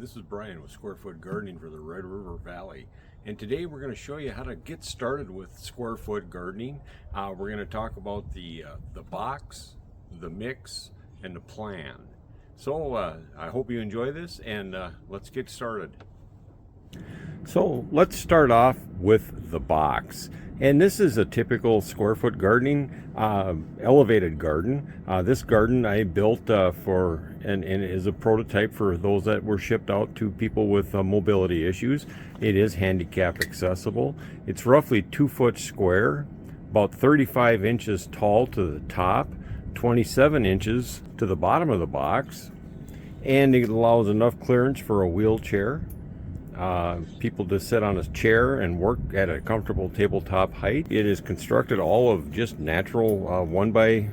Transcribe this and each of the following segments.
This is Brian with Square Foot Gardening for the Red River Valley, and today we're going to show you how to get started with square foot gardening. We're going to talk about the box, the mix, and the plan. So I hope you enjoy this, and let's get started. So let's start off with the box. And this is a typical square foot gardening, elevated garden. This garden I built for, and is a prototype for those that were shipped out to people with mobility issues. It is handicap accessible. It's roughly 2 foot square, about 35 inches tall to the top, 27 inches to the bottom of the box, and it allows enough clearance for a wheelchair. People to sit on a chair and work at a comfortable tabletop height. It is constructed all of just natural 1x4,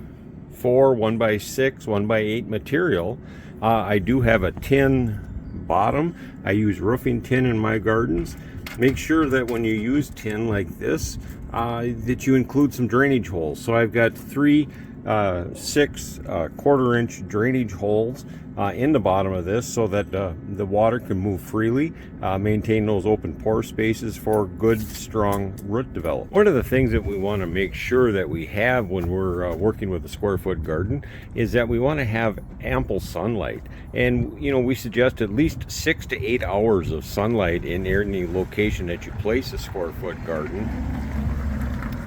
1x6, 1x8 material. I do have a tin bottom. I use roofing tin in my gardens. Make sure that when you use tin like this, that you include some drainage holes. So I've got 3 6 1/4-inch drainage holes in the bottom of this so that the water can move freely, maintain those open pore spaces for good strong root development. One of the things that we want to make sure that we have when we're working with a square foot garden is that we want to have ample sunlight, and we suggest at least 6 to 8 hours of sunlight in any location that you place a square foot garden.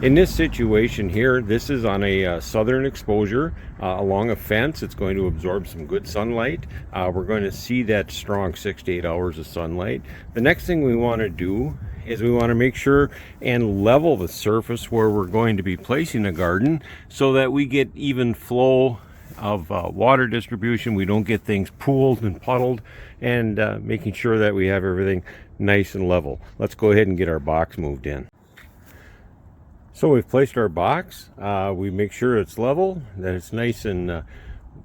In this situation here, this is on a southern exposure along a fence. It's going to absorb some good sunlight. We're going to see that strong 6 to 8 hours of sunlight. The next thing we want to do is we want to make sure and level the surface where we're going to be placing a garden so that we get even flow of water distribution. We don't get things pooled and puddled, and making sure that we have everything nice and level. Let's go ahead and get our box moved in. So we've placed our box. We make sure it's level, that it's nice and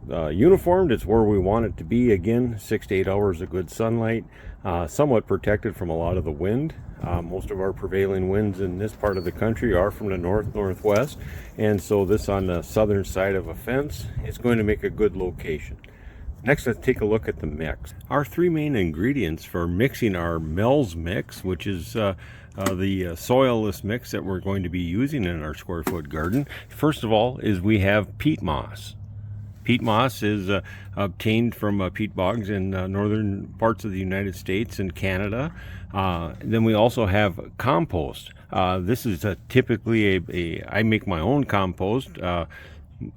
uniformed. It's where we want it to be. Again, 6 to 8 hours of good sunlight, somewhat protected from a lot of the wind. Most of our prevailing winds in this part of the country are from the northwest, and so this on the southern side of a fence is going to make a good location. Next, let's take a look at the mix. Our 3 main ingredients for mixing our Mel's Mix, which is the soilless mix that we're going to be using in our square foot garden. First of all is we have peat moss. Peat moss is obtained from peat bogs in northern parts of the United States and Canada. Then we also have compost. This is typically I make my own compost.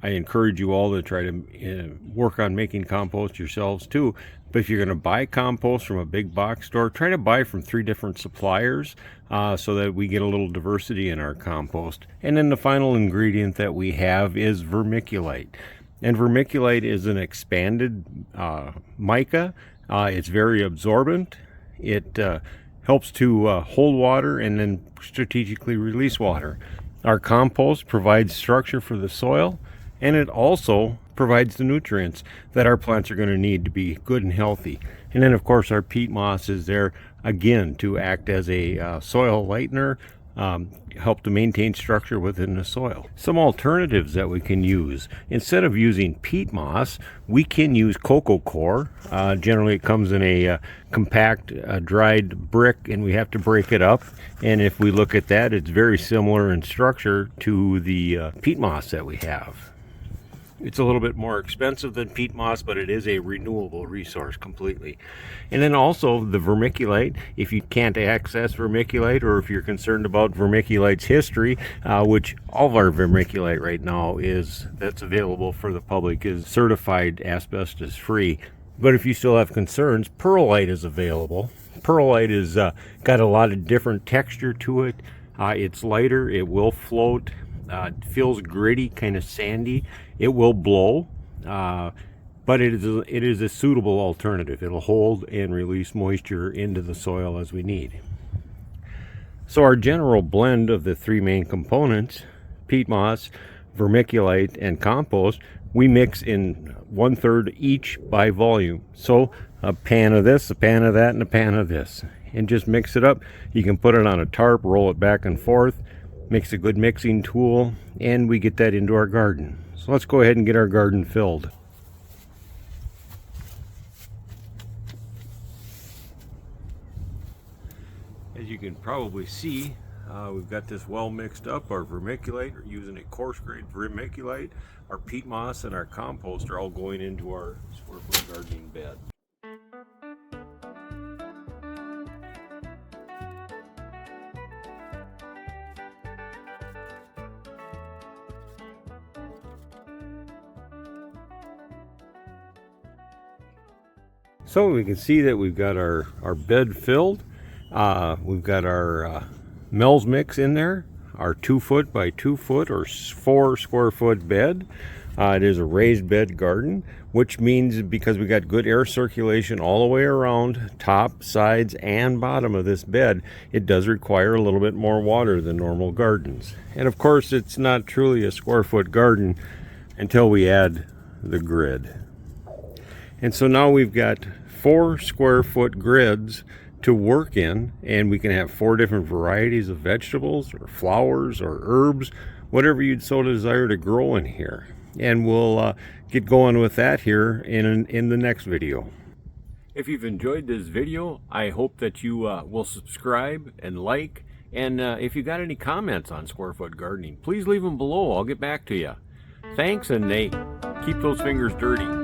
I encourage you all to try to work on making compost yourselves too. But if you're going to buy compost from a big box store, try to buy from 3 different suppliers so that we get a little diversity in our compost. And then the final ingredient that we have is vermiculite. And vermiculite is an expanded mica. It's very absorbent. It helps to hold water and then strategically release water. Our compost provides structure for the soil, and it also provides the nutrients that our plants are going to need to be good and healthy. And then of course our peat moss is there again to act as a soil lightener, help to maintain structure within the soil. Some alternatives that we can use: instead of using peat moss, we can use coco coir. Generally it comes in a compact dried brick, and we have to break it up. And if we look at that, it's very similar in structure to the peat moss that we have. It's a little bit more expensive than peat moss, but it is a renewable resource completely. And then also the vermiculite, if you can't access vermiculite, or if you're concerned about vermiculite's history, which all of our vermiculite right now that's available for the public is certified asbestos free. But if you still have concerns, perlite is available. Perlite is got a lot of different texture to it. It's lighter, it will float. It feels gritty, kind of sandy. It will blow, but it is a suitable alternative. It'll hold and release moisture into the soil as we need. So our general blend of the 3 main components, peat moss, vermiculite, and compost, we mix in 1/3 each by volume. So a pan of this, a pan of that, and a pan of this, and just mix it up. You can put it on a tarp, roll it back and forth. Makes a good mixing tool, and we get that into our garden. So let's go ahead and get our garden filled. As you can probably see, we've got this well mixed up. Our vermiculite, we're using a coarse grade vermiculite, our peat moss, and our compost are all going into our square foot gardening bed. So we can see that we've got our bed filled. We've got our Mel's Mix in there, our 2 foot by 2 foot or 4 square foot bed. It is a raised bed garden, which means because we got good air circulation all the way around, top, sides, and bottom of this bed, it does require a little bit more water than normal gardens. And of course, it's not truly a square foot garden until we add the grid. And so now we've got 4 square foot grids to work in, and we can have 4 different varieties of vegetables or flowers or herbs, whatever you'd so desire to grow in here. And we'll get going with that here in the next video. If you've enjoyed this video, I hope that you will subscribe and like, and if you got any comments on square foot gardening, please leave them below. I'll get back to you. Thanks, and keep those fingers dirty.